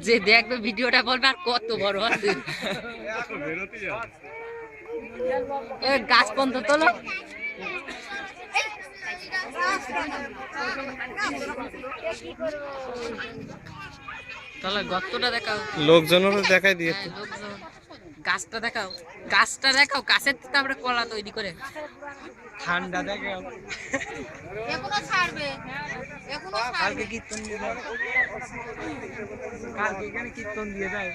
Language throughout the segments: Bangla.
যে দেখবে ভিডিওটা বলবে আর কত বড় আছে গাছ পর্যন্ত তোলো তাহলে গর্তটা দেখাও লোকজনেরও দেখাই দিয়ে গাছটা দেখাও গাছের তারপরে কলা তৈরি করে ঠান্ডা দেখাও কালকে কীর্তন দিয়ে যায় কালকে এখানে কীর্তন দিয়ে যায়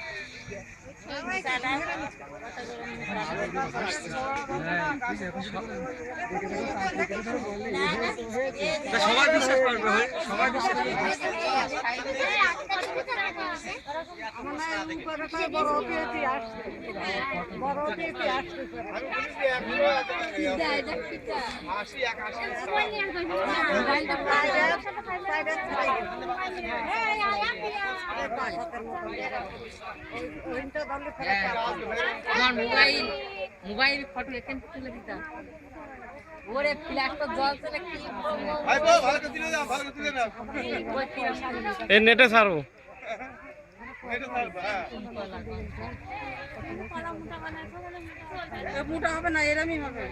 সবাই বিশ্বাস করবে সবাই বিশ্বাস আমার মোবাইল ফটো এখান তুলে দিতাম ওরে ফ্ল্যাশটা জল চলে কি ভাই ভালো করে তুলে দাও এই নেটে ছাড়বো মোটা হবে না এরকমই হবে